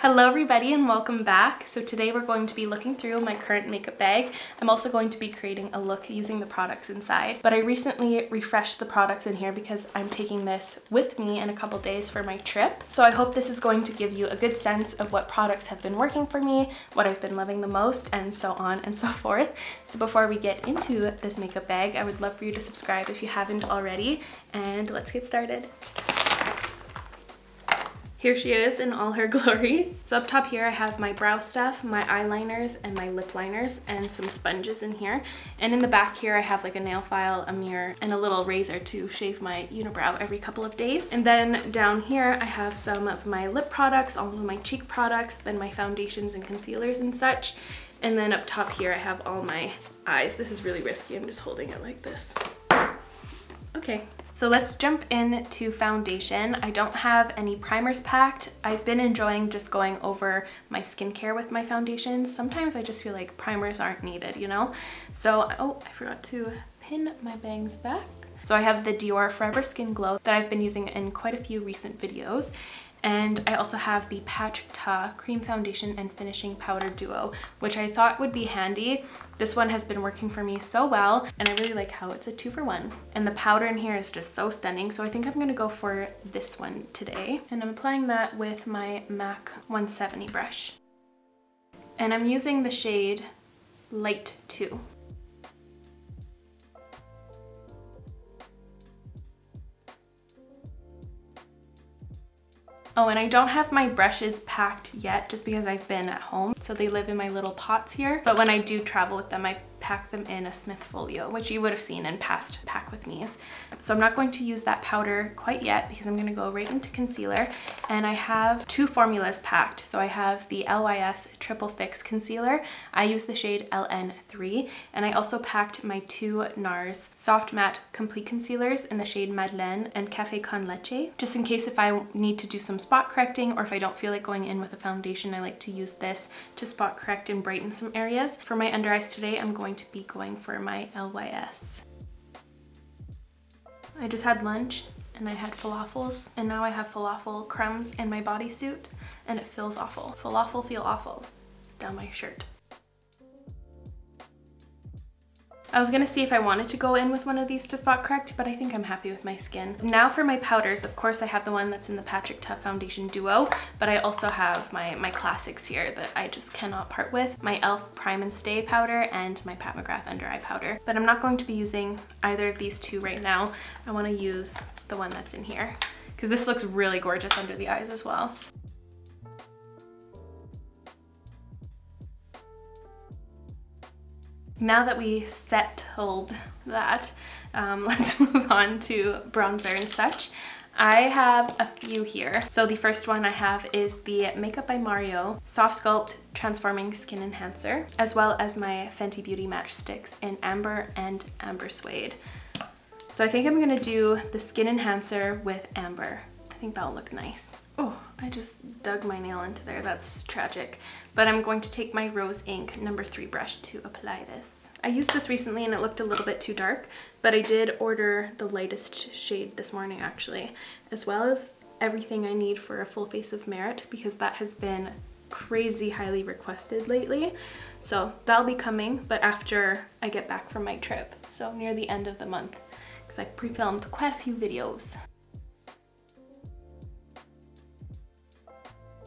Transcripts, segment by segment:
Hello everybody and welcome back. So today we're going to be looking through my current makeup bag. I'm also going to be creating a look using the products inside. But I recently refreshed the products in here because I'm taking this with me in a couple days for my trip. So I hope this is going to give you a good sense of what products have been working for me, what I've been loving the most, and so on and so forth. So before we get into this makeup bag, I would love for you to subscribe if you haven't already, and let's get started. Here she is in all her glory. So up top here I have my brow stuff, my eyeliners, and my lip liners, and some sponges in here. And in the back here I have like a nail file, a mirror, and a little razor to shave my unibrow every couple of days. And then down here I have some of my lip products, all of my cheek products, then my foundations and concealers and such. And then up top here I have all my eyes. This is really risky, I'm just holding it like this. Okay, so let's jump into foundation. I don't have any primers packed. I've been enjoying just going over my skincare with my foundations. Sometimes I just feel like primers aren't needed, you know? So, oh, I forgot to pin my bangs back. So I have the Dior Forever Skin Glow that I've been using in quite a few recent videos. And I also have the Patch Ta Cream Foundation and Finishing Powder Duo, which I thought would be handy. This one has been working for me so well, and I really like how it's a 2-for-1. And the powder in here is just so stunning, so I think I'm gonna go for this one today. And I'm applying that with my MAC 170 brush. And I'm using the shade Light 2. Oh, and I don't have my brushes packed yet just because I've been at home. So they live in my little pots here. But when I do travel with them, I pack them in a Smith folio, which you would have seen in past pack with me's. So I'm not going to use that powder quite yet because I'm gonna go right into concealer. And I have two formulas packed. So I have the LYS Triple Fix Concealer. I use the shade LN3. And I also packed my two Nars Soft Matte Complete Concealers in the shade Madeleine and Café Con Leche. Just in case if I need to do some spot correcting or if I don't feel like going in with a foundation, I like to use this to spot correct and brighten some areas. For my under eyes today, I'm going to be going for my LYS. I just had lunch and I had falafels, and now I have falafel crumbs in my bodysuit and it feels awful. Falafel feel awful down my shirt. I was gonna see if I wanted to go in with one of these to spot correct, but I think I'm happy with my skin. Now for my powders, of course I have the one that's in the Patrick Tuff Foundation Duo, but I also have my classics here that I just cannot part with. My e.l.f. Prime and Stay powder and my Pat McGrath under eye powder. But I'm not going to be using either of these two right now. I wanna use the one that's in here because this looks really gorgeous under the eyes as well. Now that we settled that, let's move on to bronzer and such. I have a few here. So the first one I have is the Makeup by Mario Soft Sculpt Transforming Skin Enhancer, as well as my Fenty Beauty Matchsticks in Amber and Amber Suede. So I think I'm gonna do the Skin Enhancer with Amber. I think that'll look nice. Oh, I just dug my nail into there. That's tragic. But I'm going to take my Rose Ink number 3 brush to apply this. I used this recently and it looked a little bit too dark, but I did order the lightest shade this morning actually, as well as everything I need for a full face of Merit because that has been crazy highly requested lately. So that'll be coming, but after I get back from my trip. So near the end of the month, because I pre-filmed quite a few videos.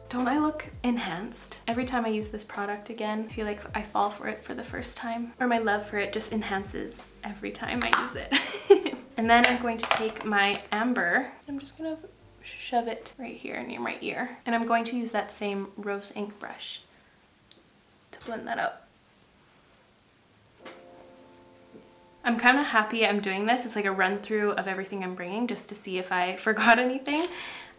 Don't I look enhanced? Every time I use this product again, I feel like I fall for it for the first time. Or my love for it just enhances every time I use it. And then I'm going to take my Amber. I'm just gonna shove it right here near my ear. And I'm going to use that same Rose Ink brush to blend that up. I'm kind of happy I'm doing this. It's like a run through of everything I'm bringing just to see if I forgot anything.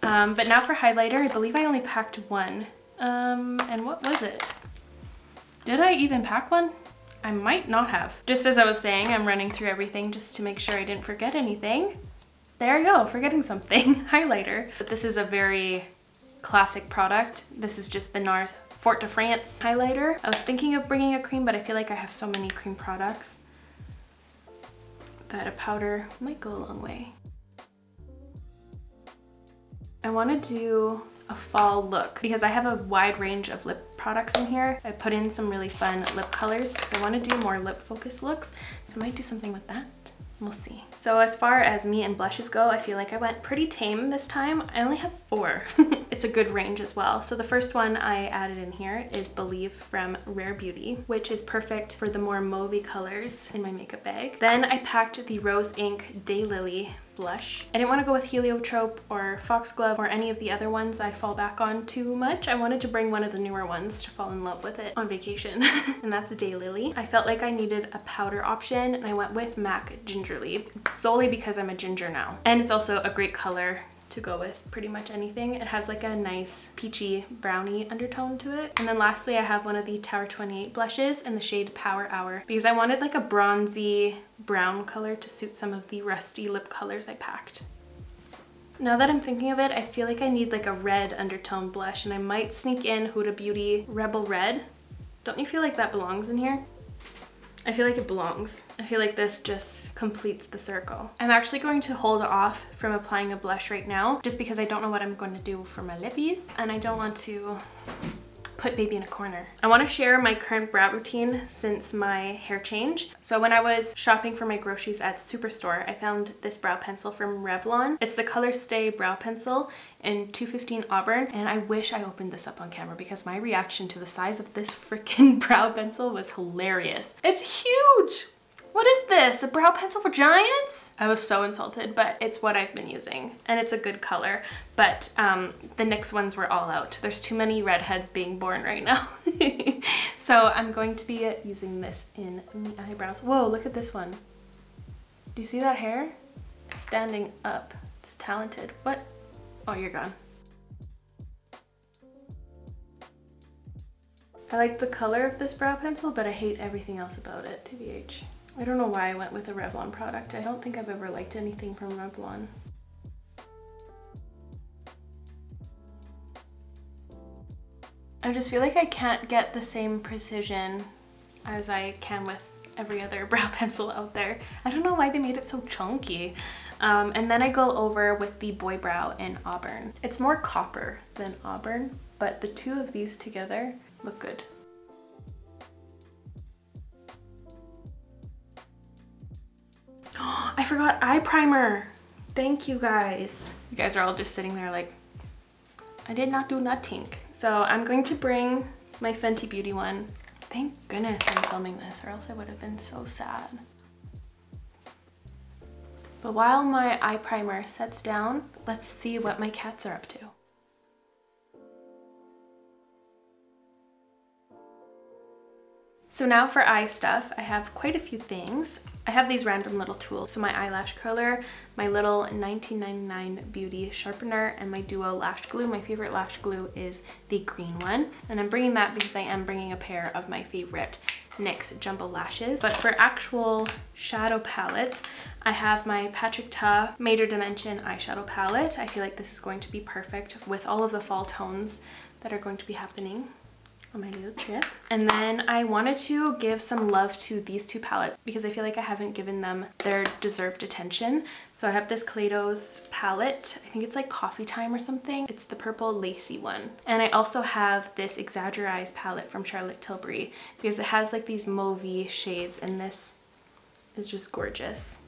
But now for highlighter, I believe I only packed one. And what was it? Did I even pack one? I might not have. Just as I was saying, I'm running through everything just to make sure I didn't forget anything. There I go, forgetting something. Highlighter. But this is a very classic product. This is just the Nars Fort de France highlighter. I was thinking of bringing a cream, but I feel like I have so many cream products that a powder might go a long way. I want to do a fall look because I have a wide range of lip products in here. I put in some really fun lip colors because I want to do more lip focused looks. So I might do something with that. We'll see. So as far as me and blushes go, I feel like I went pretty tame this time. I only have 4. It's a good range as well. So the first one I added in here is Believe from Rare Beauty, which is perfect for the more mauvey colors in my makeup bag. Then I packed the Rose Inc Daylily blush. I didn't want to go with Heliotrope or Foxglove or any of the other ones I fall back on too much. I wanted to bring one of the newer ones to fall in love with it on vacation, and that's Daylily. I felt like I needed a powder option, and I went with MAC Gingerly solely because I'm a ginger now. And it's also a great color to go with pretty much anything. It has like a nice peachy brownie undertone to it. And then lastly, I have one of the Tower 28 blushes in the shade Power Hour because I wanted like a bronzy brown color to suit some of the rusty lip colors I packed. Now that I'm thinking of it, I feel like I need like a red undertone blush, and I might sneak in Huda Beauty Rebel Red. Don't you feel like that belongs in here? I feel like it belongs. I feel like this just completes the circle. I'm actually going to hold off from applying a blush right now just because I don't know what I'm going to do for my lippies, and I don't want to put baby in a corner. I want to share my current brow routine since my hair change. So when I was shopping for my groceries at Superstore, I found this brow pencil from Revlon. It's the Color Stay Brow Pencil in 215 Auburn, and I wish I opened this up on camera because my reaction to the size of this freaking brow pencil was hilarious. It's huge! What is this? A brow pencil for giants? I was so insulted, but it's what I've been using, and it's a good color. But the NYX ones were all out. There's too many redheads being born right now. So I'm going to be using this in the eyebrows. Whoa, look at this one. Do you see that hair? It's standing up. It's talented. What? Oh, you're gone. I like the color of this brow pencil, but I hate everything else about it, TBH. I don't know why I went with a Revlon product. I don't think I've ever liked anything from Revlon. I just feel like I can't get the same precision as I can with every other brow pencil out there. I don't know why they made it so chunky. And then I go over with the Boy Brow in Auburn. It's more copper than auburn, but the two of these together look good. I forgot eye primer. Thank you guys. You guys are all just sitting there like, I did not do nothing. So I'm going to bring my Fenty Beauty one. Thank goodness I'm filming this, or else I would have been so sad. But while my eye primer sets down, let's see what my cats are up to. So now for eye stuff, I have quite a few things. I have these random little tools. So my eyelash curler, my little 1999 beauty sharpener, and my duo lash glue. My favorite lash glue is the green one. And I'm bringing that because I am bringing a pair of my favorite NYX Jumbo Lashes. But for actual shadow palettes, I have my Patrick Ta Major Dimension eyeshadow palette. I feel like this is going to be perfect with all of the fall tones that are going to be happening on my little trip. And then I wanted to give some love to these two palettes because I feel like I haven't given them their deserved attention. So I have this Kaleidos palette. I think it's like Coffee Time or something. It's the purple lacy one. And I also have this Exaggerize palette from Charlotte Tilbury because it has like these mauvey shades, and this is just gorgeous.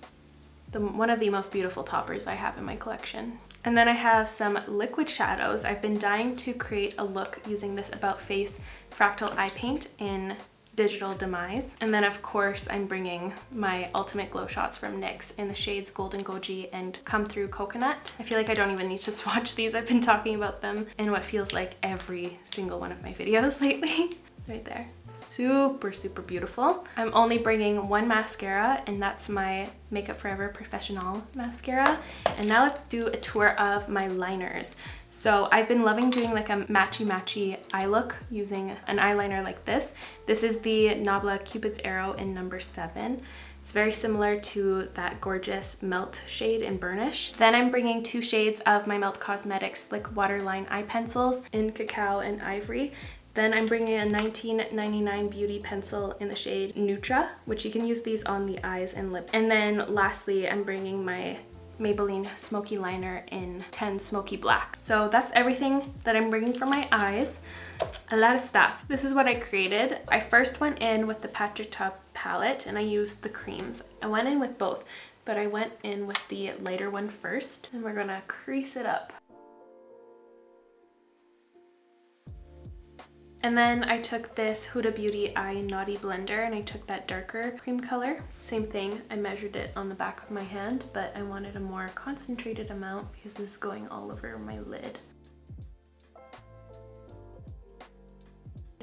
One of the most beautiful toppers I have in my collection. And then I have some liquid shadows. I've been dying to create a look using this About Face Fractal Eye Paint in Digital Demise. And then of course I'm bringing my Ultimate Glow Shots from NYX in the shades Golden Goji and Come Through Coconut. I feel like I don't even need to swatch these. I've been talking about them in what feels like every single one of my videos lately. Right there. Super, super beautiful. I'm only bringing one mascara, and that's my Makeup Forever Professionall mascara. And now let's do a tour of my liners. So I've been loving doing like a matchy eye look using an eyeliner like this. This is the Nabla Cupid's Arrow in number 7. It's very similar to that gorgeous Melt shade in Burnish. Then I'm bringing 2 shades of my Melt Cosmetics Slick Waterline eye pencils in Cacao and Ivory. Then I'm bringing a 1999 beauty pencil in the shade Neutra, which you can use these on the eyes and lips. And then lastly, I'm bringing my Maybelline Smoky Liner in 10 Smoky Black. So that's everything that I'm bringing for my eyes. A lot of stuff. This is what I created. I first went in with the Patrick Ta palette and I used the creams. I went in with both, but I went in with the lighter one first, and we're gonna crease it up. And then I took this Huda Beauty Eye Naughty Blender and I took that darker cream color. Same thing, I measured it on the back of my hand, but I wanted a more concentrated amount because this is going all over my lid.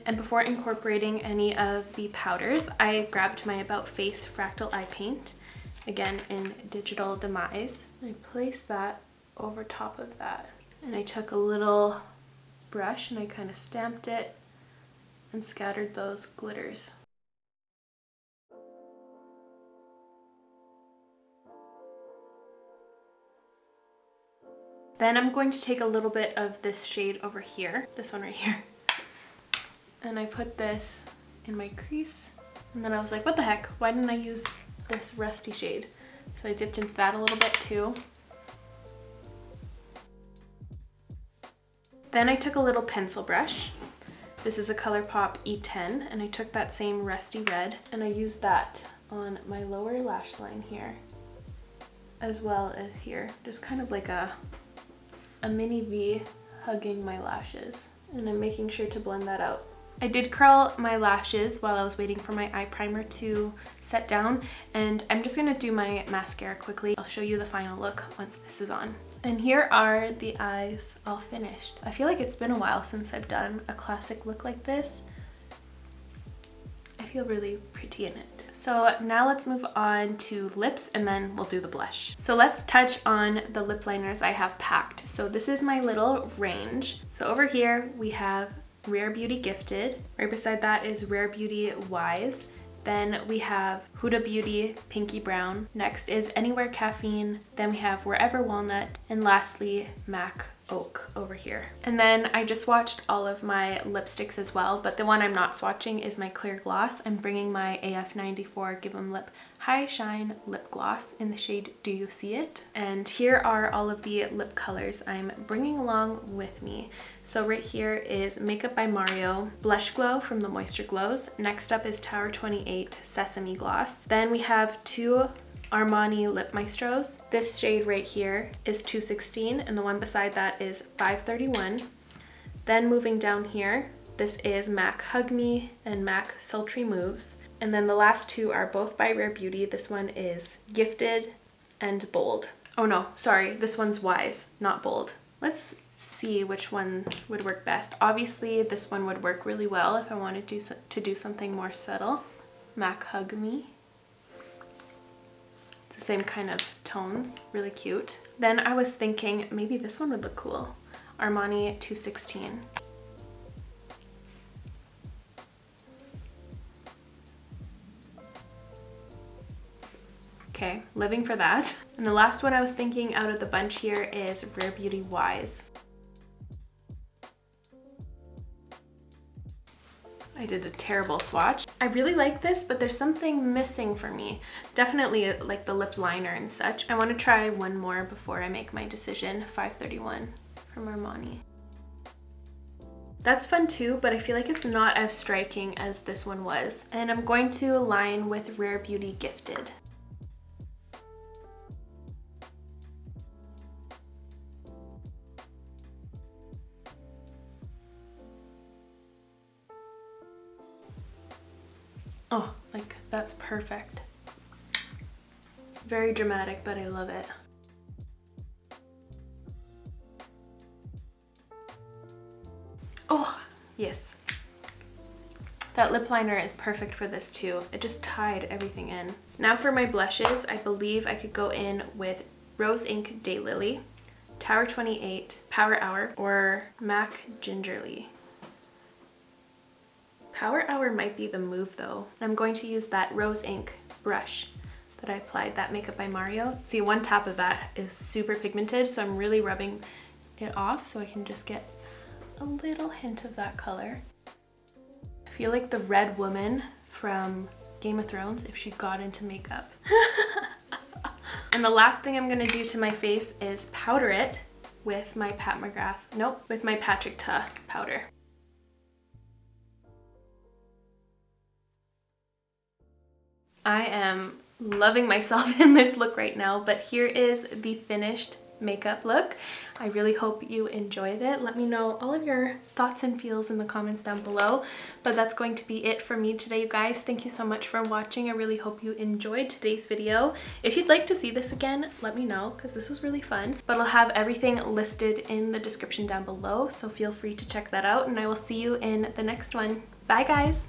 And before incorporating any of the powders, I grabbed my About Face Fractal Eye Paint, again in Digital Demise. I placed that over top of that. And I took a little brush and I kind of stamped it and scattered those glitters. Then I'm going to take a little bit of this shade over here, this one right here, and I put this in my crease, and then I was like, what the heck, why didn't I use this rusty shade? So I dipped into that a little bit too. Then I took a little pencil brush. This is a ColourPop E10, and I took that same rusty red and I used that on my lower lash line here, as well as here. Just kind of like a mini V hugging my lashes, and I'm making sure to blend that out. I did curl my lashes while I was waiting for my eye primer to set down, and I'm just gonna do my mascara quickly. I'll show you the final look once this is on. And here are the eyes all finished. I feel like it's been a while since I've done a classic look like this. I feel really pretty in it. So now let's move on to lips and then we'll do the blush. So let's touch on the lip liners I have packed. So this is my little range. So over here we have Rare Beauty Gifted. Right beside that is Rare Beauty Wise. Then we have Huda Beauty Pinky Brown. Next is Anywhere Caffeine. Then we have Wherever Walnut. And lastly, MAC Oak over here. And then I just swatched all of my lipsticks as well, but the one I'm not swatching is my clear gloss. I'm bringing my AF94 Give 'em Lip High Shine Lip Gloss in the shade Do You See It? And here are all of the lip colors I'm bringing along with me. So right here is Makeup by Mario Blush Glow from the Moisture Glows. Next up is Tower 28 Sesame Gloss. Then we have two Armani Lip Maestros. This shade right here is 216 and the one beside that is 531. Then moving down here, this is MAC Hug Me and MAC Sultry Moves. And then the last two are both by Rare Beauty. This one is Gifted and Bold. Oh no, sorry, this one's Wise, not Bold. Let's see which one would work best. Obviously this one would work really well if I wanted to do something more subtle. MAC Hug Me. It's the same kind of tones, really cute. Then I was thinking maybe this one would look cool. Armani 216. Okay, living for that. And the last one I was thinking out of the bunch here is Rare Beauty Wise. I did a terrible swatch. I really like this, but there's something missing for me. Definitely like the lip liner and such. I want to try one more before I make my decision. 531 from Armani. That's fun too, but I feel like it's not as striking as this one was. And I'm going to line with Rare Beauty Gifted. Oh, like that's perfect. Very dramatic, but I love it. Oh, yes. That lip liner is perfect for this too. It just tied everything in. Now for my blushes, I believe I could go in with Rose Ink Daylily, Tower 28 Power Hour, or MAC Gingerly. Power Hour might be the move though. I'm going to use that Rose Ink brush that I applied, that Makeup by Mario. See, one tap of that is super pigmented, so I'm really rubbing it off so I can just get a little hint of that color. I feel like the red woman from Game of Thrones if she got into makeup. And the last thing I'm gonna do to my face is powder it with my with my Patrick Ta powder. I am loving myself in this look right now, but here is the finished makeup look. I really hope you enjoyed it. Let me know all of your thoughts and feels in the comments down below. But that's going to be it for me today, you guys. Thank you so much for watching. I really hope you enjoyed today's video. If you'd like to see this again, let me know because this was really fun. But I'll have everything listed in the description down below, so feel free to check that out, and I will see you in the next one. Bye, guys.